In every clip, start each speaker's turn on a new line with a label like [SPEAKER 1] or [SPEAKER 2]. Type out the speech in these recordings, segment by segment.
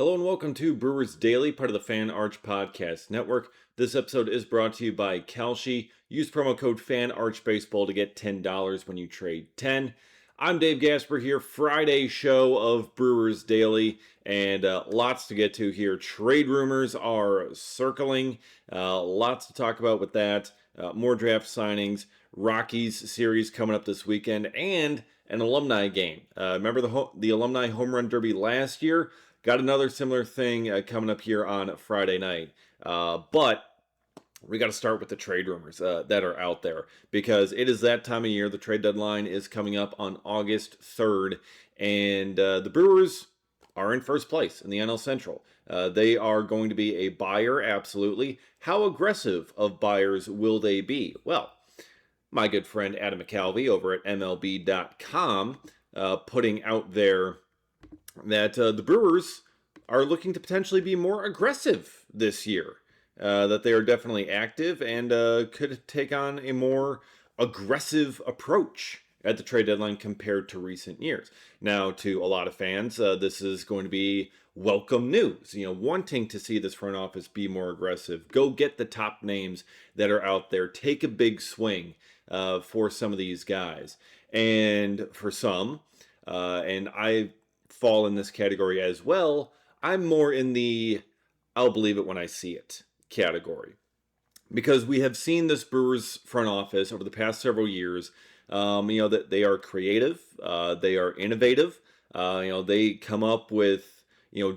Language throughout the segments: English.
[SPEAKER 1] Hello and welcome to Brewers Daily, part of the Fan Arch Podcast Network. This episode is brought to you by Kalshi. Use promo code FANARCHBASEBALL to get $10 when you trade 10. I'm Dave Gasper here, Friday show of Brewers Daily, and lots to get to here. Trade rumors are circling, lots to talk about with that. More draft signings, Rockies series coming up this weekend, and an alumni game. Remember the alumni home run derby last year? Got another similar thing coming up here on Friday night. But we got to start with the trade rumors that are out there because it is that time of year. The trade deadline is coming up on August 3rd, and the Brewers are in first place in the NL Central. They are going to be a buyer, absolutely. How aggressive of buyers will they be? Well, my good friend Adam McCalvey over at MLB.com putting out there that the Brewers are looking to potentially be more aggressive this year. That they are definitely active and could take on a more aggressive approach at the trade deadline compared to recent years. Now, to a lot of fans, this is going to be welcome news. You know, wanting to see this front office be more aggressive. Go get the top names that are out there. Take a big swing for some of these guys. And for some, and I fall in this category as well, I'm more in the I'll believe it when I see it category. Because we have seen this Brewers front office over the past several years, that they are creative, they are innovative, they come up with,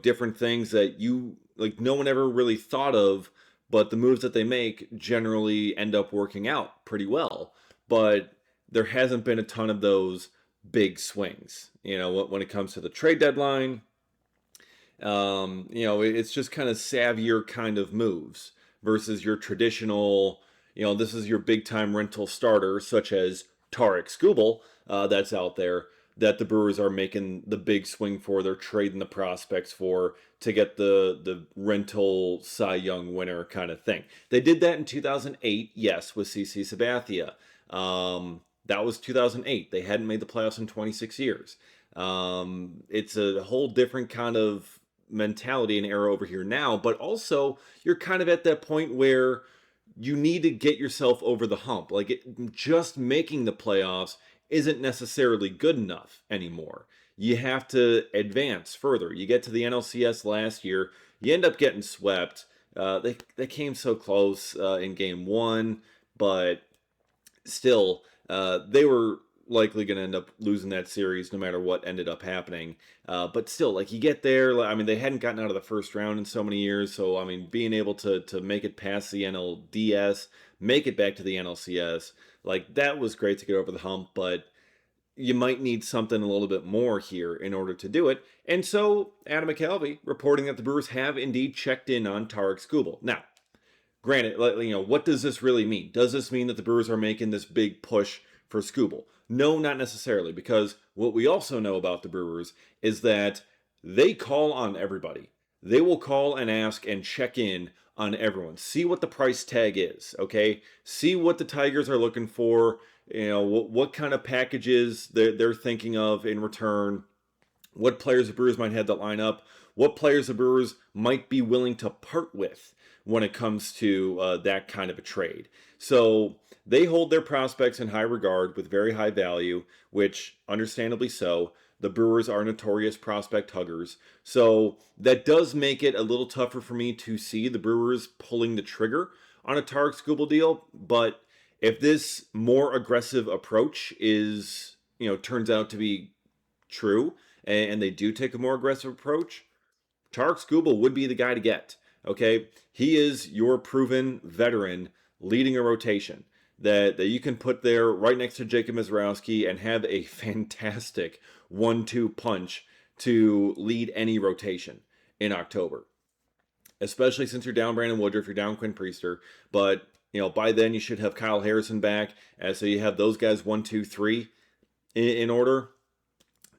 [SPEAKER 1] different things that no one ever really thought of, but the moves that they make generally end up working out pretty well. But there hasn't been a ton of those big swings. When it comes to the trade deadline, it's just kind of savvier kind of moves versus your traditional, this is your big time rental starter, such as Tarek Skubal, that's out there, that the Brewers are making the big swing for. They're trading the prospects for to get the rental Cy Young winner kind of thing. They did that in 2008, yes, with CC Sabathia. That was 2008. They hadn't made the playoffs in 26 years. It's a whole different kind of mentality and era over here now, but also you're kind of at that point where you need to get yourself over the hump. Just making the playoffs isn't necessarily good enough anymore. You have to advance further. You get to the NLCS last year, you end up getting swept. They came so close in game one, but still, they were likely going to end up losing that series no matter what ended up happening. But still, you get there. They hadn't gotten out of the first round in so many years. So, being able to make it past the NLDS, make it back to the NLCS, that was great to get over the hump. But you might need something a little bit more here in order to do it. And so, Adam McCalvey reporting that the Brewers have indeed checked in on Tarek Skubal. Now, granted, what does this really mean? Does this mean that the Brewers are making this big push for Skubal? No, not necessarily, because what we also know about the Brewers is that they call on everybody. They will call and ask and check in on everyone. See what the price tag is, okay? See what the Tigers are looking for, what kind of packages they're thinking of in return, what players the Brewers might have that line up, what players the Brewers might be willing to part with when it comes to that kind of a trade. So they hold their prospects in high regard with very high value, which understandably so. The Brewers are notorious prospect huggers. So that does make it a little tougher for me to see the Brewers pulling the trigger on a Tarek Skubal deal. But if this more aggressive approach turns out to be true, and they do take a more aggressive approach, Tarek Skubal would be the guy to get. Okay, he is your proven veteran leading a rotation that you can put there right next to Jacob Misiorowski and have a fantastic 1-2 punch to lead any rotation in October. Especially since you're down Brandon Woodruff, you're down Quinn Priester, but by then you should have Kyle Harrison back, and so you have those guys 1, 2, 3 in order.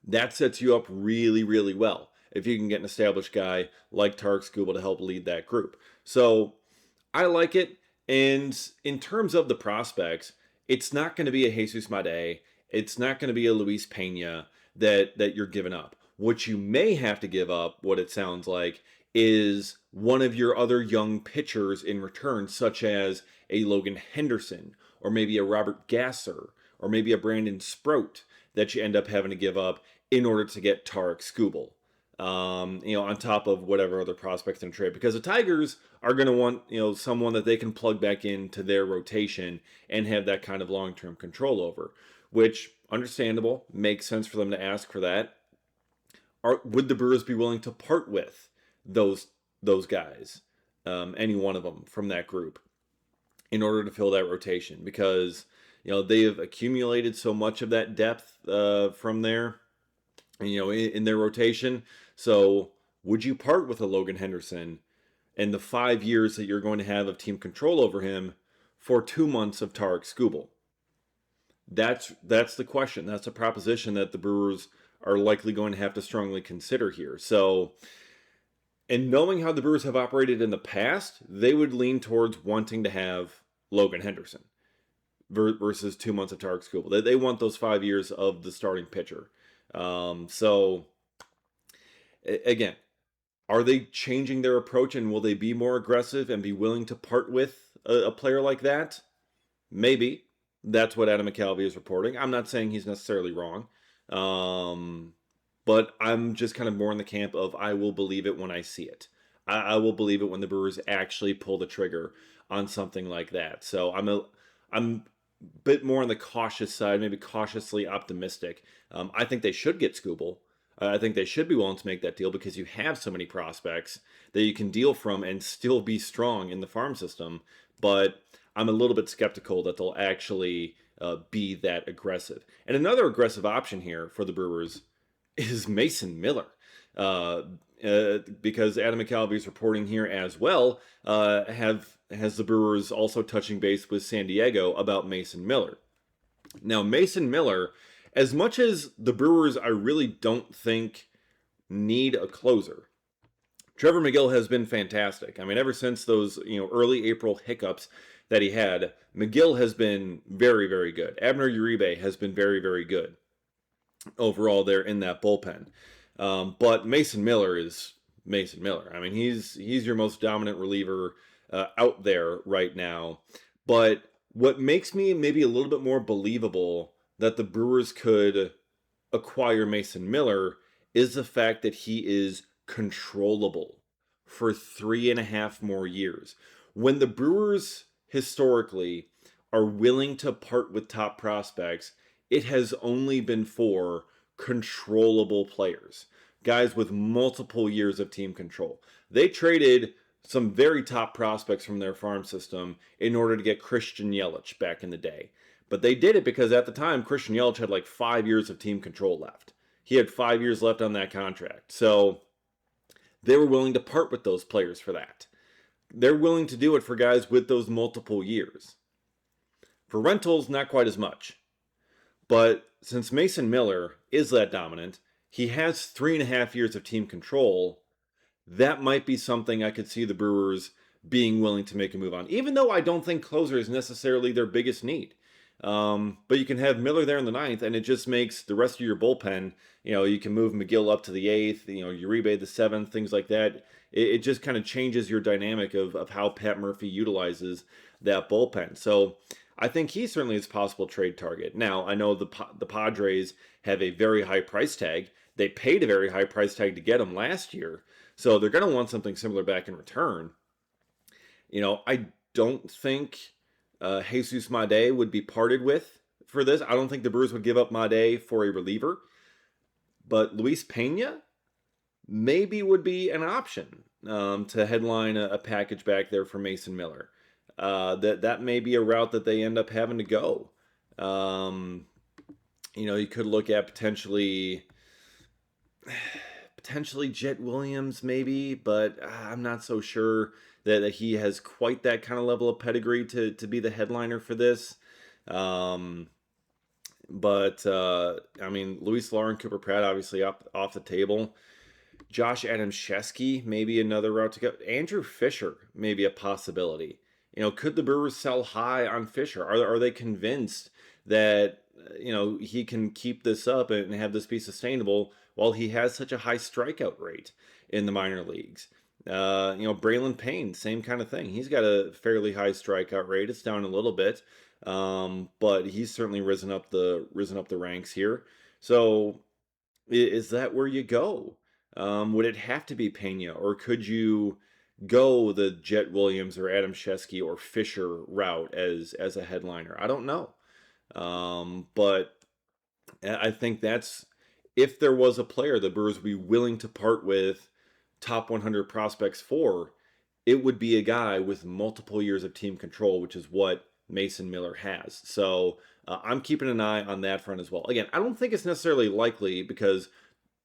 [SPEAKER 1] That sets you up really, really well if you can get an established guy like Tarek Skubal to help lead that group. So I like it. And in terms of the prospects, it's not going to be a Jesus Made. It's not going to be a Luis Pena that you're giving up. What you may have to give up, what it sounds like, is one of your other young pitchers in return, such as a Logan Henderson, or maybe a Robert Gasser, or maybe a Brandon Sprout that you end up having to give up in order to get Tarek Skubal. On top of whatever other prospects in trade, because the Tigers are going to want, someone that they can plug back into their rotation and have that kind of long-term control over, which understandable, makes sense for them to ask for that. Would the Brewers be willing to part with those guys, any one of them from that group, in order to fill that rotation? Because they have accumulated so much of that depth from there, in their rotation. So would you part with a Logan Henderson and the 5 years that you're going to have of team control over him for 2 months of Tarek Skubal? That's the question. That's a proposition that the Brewers are likely going to have to strongly consider here. So, and knowing how the Brewers have operated in the past, they would lean towards wanting to have Logan Henderson versus 2 months of Tarek Skubal. They want those 5 years of the starting pitcher. So, again, are they changing their approach, and will they be more aggressive and be willing to part with a player like that? Maybe. That's what Adam McCalvy is reporting. I'm not saying he's necessarily wrong. But I'm just kind of more in the camp of I will believe it when I see it. I will believe it when the Brewers actually pull the trigger on something like that. So I'm a bit more on the cautious side, maybe cautiously optimistic. I think they should get Skubal. I think they should be willing to make that deal because you have so many prospects that you can deal from and still be strong in the farm system. But I'm a little bit skeptical that they'll actually be that aggressive. And another aggressive option here for the Brewers is Mason Miller. Because Adam McCalvy is reporting here as well, has the Brewers also touching base with San Diego about Mason Miller. Now, Mason Miller, as much as the Brewers, I really don't think need a closer. Trevor Megill has been fantastic. I mean, ever since those early April hiccups that he had, Megill has been very, very good. Abner Uribe has been very, very good overall there in that bullpen. But Mason Miller is Mason Miller. I mean, he's your most dominant reliever out there right now. But what makes me maybe a little bit more believable that the Brewers could acquire Mason Miller is the fact that he is controllable for 3.5 more years. When the Brewers historically are willing to part with top prospects, it has only been for controllable players, guys with multiple years of team control. They traded some very top prospects from their farm system in order to get Christian Yelich back in the day. But they did it because at the time, Christian Yelich had like 5 years of team control left. He had 5 years left on that contract. So they were willing to part with those players for that. They're willing to do it for guys with those multiple years. For rentals, not quite as much. But since Mason Miller is that dominant, he has 3.5 years of team control. That might be something I could see the Brewers being willing to make a move on. Even though I don't think closer is necessarily their biggest need. But you can have Miller there in the 9th, and it just makes the rest of your bullpen, you can move Megill up to the 8th, Uribe the 7th, things like that. It just kind of changes your dynamic of how Pat Murphy utilizes that bullpen. So I think he certainly is a possible trade target. Now, I know the Padres have a very high price tag. They paid a very high price tag to get him last year. So they're going to want something similar back in return. I don't think Jesus Made would be parted with for this. I don't think the Brewers would give up Made for a reliever. But Luis Pena maybe would be an option to headline a package back there for Mason Miller. That may be a route that they end up having to go. You could look at potentially Jet Williams maybe, but I'm not so sure that he has quite that kind of level of pedigree to be the headliner for this. Luis Lauren, Cooper Pratt obviously off the table. Josh Adamszewski, maybe another route to go. Andrew Fisher, maybe a possibility. Could the Brewers sell high on Fisher? Are they convinced that he can keep this up and have this be sustainable while he has such a high strikeout rate in the minor leagues. Braylon Payne, same kind of thing. He's got a fairly high strikeout rate. It's down a little bit, but he's certainly risen up the ranks here. So is that where you go? Would it have to be Pena, or could you go the Jet Williams or Adam Shesky or Fisher route as a headliner? I don't know, but I think that's if there was a player the Brewers would be willing to part with top 100 prospects for, it would be a guy with multiple years of team control, which is what Mason Miller has. So I'm keeping an eye on that front as well. Again, I don't think it's necessarily likely because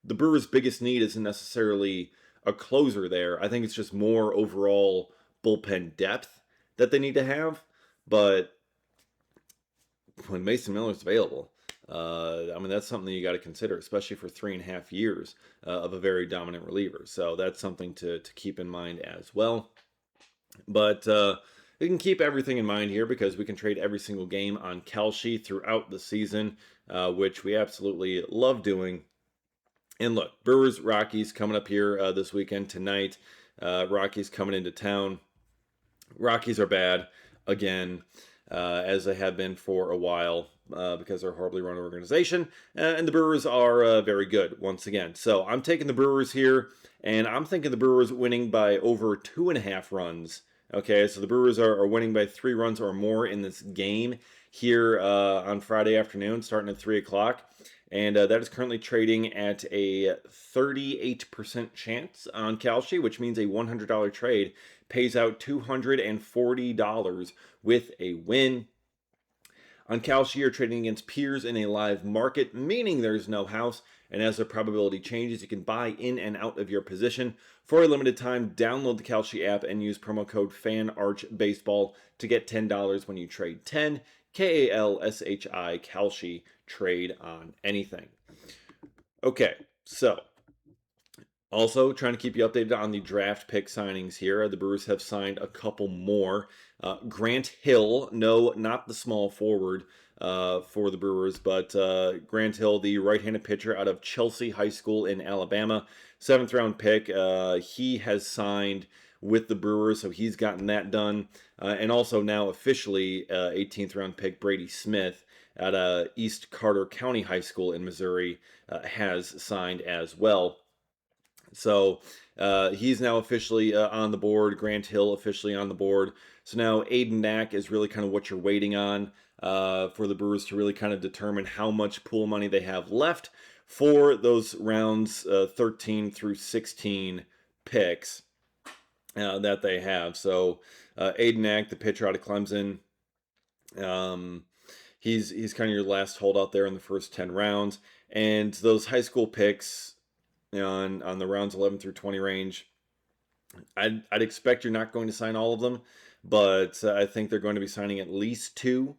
[SPEAKER 1] the Brewers' biggest need isn't necessarily a closer there. I think it's just more overall bullpen depth that they need to have. But when Mason Miller's available, that's something that you got to consider, especially for 3.5 years of a very dominant reliever. So that's something to keep in mind as well. But we can keep everything in mind here because we can trade every single game on Kalshi throughout the season, which we absolutely love doing. And look, Brewers, Rockies coming up here this weekend tonight. Rockies coming into town. Rockies are bad again, as they have been for a while because they're a horribly run organization. And the Brewers are very good once again. So I'm taking the Brewers here, and I'm thinking the Brewers winning by over 2.5 runs. Okay, so the Brewers are winning by 3 runs or more in this game here on Friday afternoon, starting at 3 o'clock. And that is currently trading at a 38% chance on Kalshi, which means a $100 trade pays out $240 with a win. On Kalshi, you're trading against peers in a live market, meaning there's no house. And as the probability changes, you can buy in and out of your position. For a limited time, download the Kalshi app and use promo code FANARCHBASEBALL to get $10 when you trade 10. KALSHI, Kalshi, trade on anything. Okay, so also trying to keep you updated on the draft pick signings here. The Brewers have signed a couple more. Grant Hill, no, not the small forward for the Brewers, but Grant Hill, the right-handed pitcher out of Chelsea High School in Alabama, 7th round pick. He has signed with the Brewers, so he's gotten that done. And also now officially 18th round pick Brady Smith at East Carter County High School in Missouri has signed as well. So he's now officially on the board. Grant Hill officially on the board. So now Aiden Knack is really kind of what you're waiting on for the Brewers to really kind of determine how much pool money they have left for those rounds 13 through 16 picks that they have. So Aiden Knack, the pitcher out of Clemson, he's kind of your last holdout there in the first 10 rounds. And those high school picks on the rounds 11 through 20 range, I'd expect you're not going to sign all of them, but I think they're going to be signing at least 2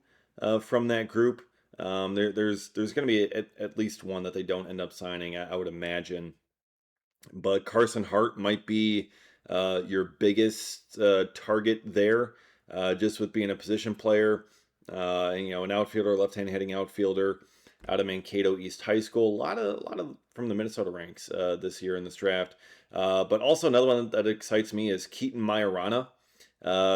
[SPEAKER 1] from that group. There's going to be at least one that they don't end up signing, I would imagine. But Carson Hart might be your biggest target there, just with being a position player. An outfielder, left-hand hitting outfielder out of Mankato East High School. A lot of from the Minnesota ranks this year in this draft. But also another one that excites me is Keaton Majorana.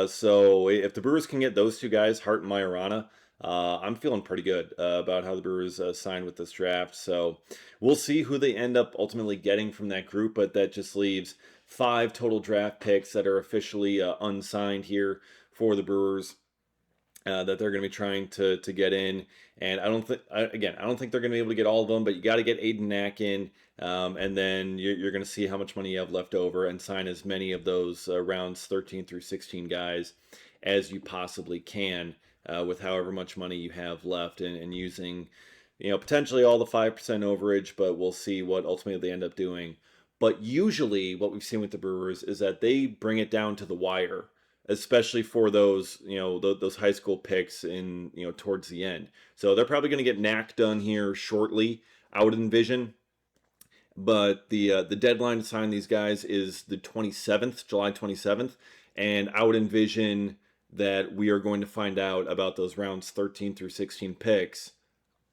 [SPEAKER 1] So if the Brewers can get those 2 guys, Hart and Majorana, I'm feeling pretty good about how the Brewers signed with this draft. So we'll see who they end up ultimately getting from that group, but that just leaves 5 total draft picks that are officially unsigned here for the Brewers. That they're going to be trying to get in, and I don't think they're going to be able to get all of them, but you got to get Aiden Knack in, and then you're going to see how much money you have left over and sign as many of those rounds 13 through 16 guys as you possibly can with however much money you have left, and using potentially all the 5% overage, but we'll see what ultimately they end up doing. But usually what we've seen with the Brewers is that they bring it down to the wire, especially for those those high school picks in towards the end. So they're probably going to get Knack done here shortly, I would envision. But the deadline to sign these guys is the 27th, July 27th, and I would envision that we are going to find out about those rounds 13 through 16 picks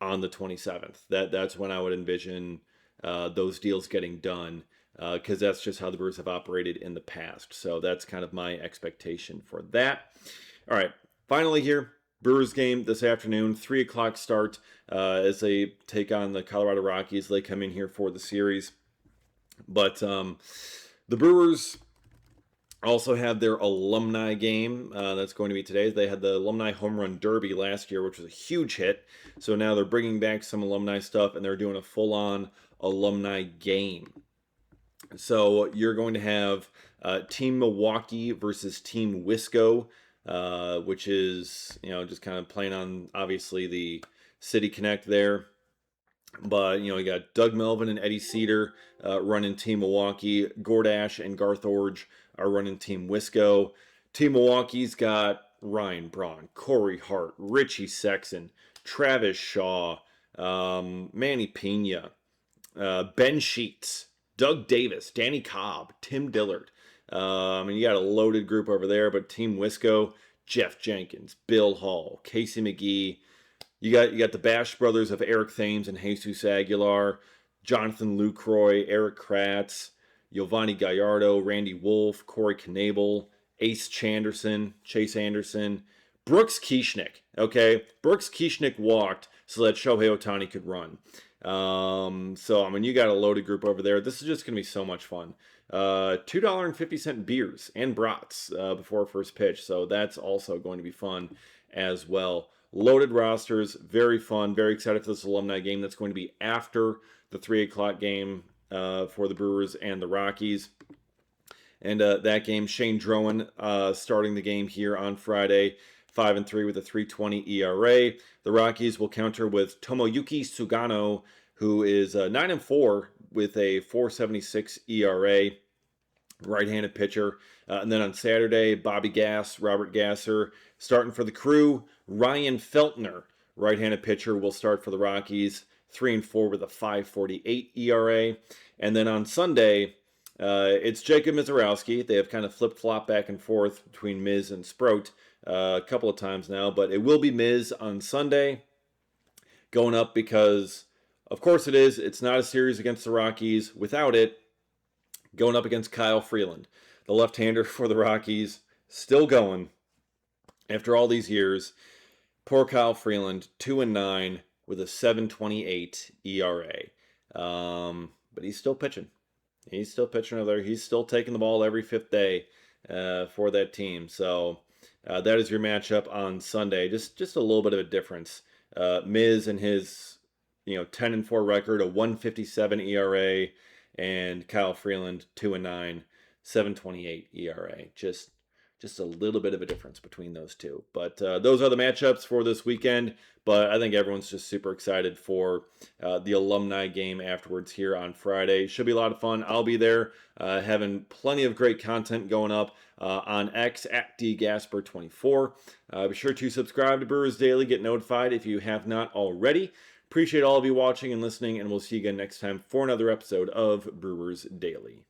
[SPEAKER 1] on the 27th. That's when I would envision those deals getting done, because that's just how the Brewers have operated in the past. So that's kind of my expectation for that. All right, finally here, Brewers game this afternoon, 3 o'clock start as they take on the Colorado Rockies. They come in here for the series. But the Brewers also have their alumni game that's going to be today. They had the Alumni Home Run Derby last year, which was a huge hit. So now they're bringing back some alumni stuff, and they're doing a full-on alumni game. So you're going to have Team Milwaukee versus Team Wisco, which is, just kind of playing on, obviously, the City Connect there. But, you got Doug Melvin and Eddie Cedar running Team Milwaukee. Gordash and Garth Orge are running Team Wisco. Team Milwaukee's got Ryan Braun, Corey Hart, Richie Sexton, Travis Shaw, Manny Pena, Ben Sheets, Doug Davis, Danny Cobb, Tim Dillard. You got a loaded group over there, but Team Wisco, Jeff Jenkins, Bill Hall, Casey McGee. You got the Bash brothers of Eric Thames and Jesus Aguilar, Jonathan Lucroy, Eric Kratz, Giovanni Gallardo, Randy Wolf, Corey Knabel, Ace Chanderson, Chase Anderson, Brooks Kieschnick. Okay, Brooks Kieschnick walked so that Shohei Ohtani could run. You got a loaded group over there. This is just going to be so much fun. $2.50 beers and brats before first pitch. So that's also going to be fun as well. Loaded rosters, very fun. Very excited for this alumni game that's going to be after the 3 o'clock game for the Brewers and the Rockies. And that game, Shane Drowan starting the game here on Friday, 5-3 with a 3.20 ERA. The Rockies will counter with Tomoyuki Sugano, who is 9-4 with a 4.76 ERA, right-handed pitcher. And then on Saturday, Bobby Gass, Robert Gasser, starting for the Crew. Ryan Feltner, right-handed pitcher, will start for the Rockies, 3-4 with a 5.48 ERA. And then on Sunday, it's Jacob Mizorowski. They have kind of flip-flopped back and forth between Miz and Sproat a couple of times now, but it will be Miz on Sunday going up because, of course it is, it's not a series against the Rockies. Without it, going up against Kyle Freeland, the left-hander for the Rockies, still going after all these years. Poor Kyle Freeland, 2-9 with a 7.28 ERA. But he's still pitching. He's still pitching over there. He's still taking the ball every fifth day for that team. So that is your matchup on Sunday. Just a little bit of a difference. Miz and his 10-4 record, a 1.57 ERA, and Kyle Freeland 2-9, 7.28 ERA. Just a little bit of a difference between those two. But those are the matchups for this weekend. But I think everyone's just super excited for the alumni game afterwards here on Friday. Should be a lot of fun. I'll be there having plenty of great content going up on X at dgasper24. Be sure to subscribe to Brewers Daily. Get notified if you have not already. Appreciate all of you watching and listening, and we'll see you again next time for another episode of Brewers Daily.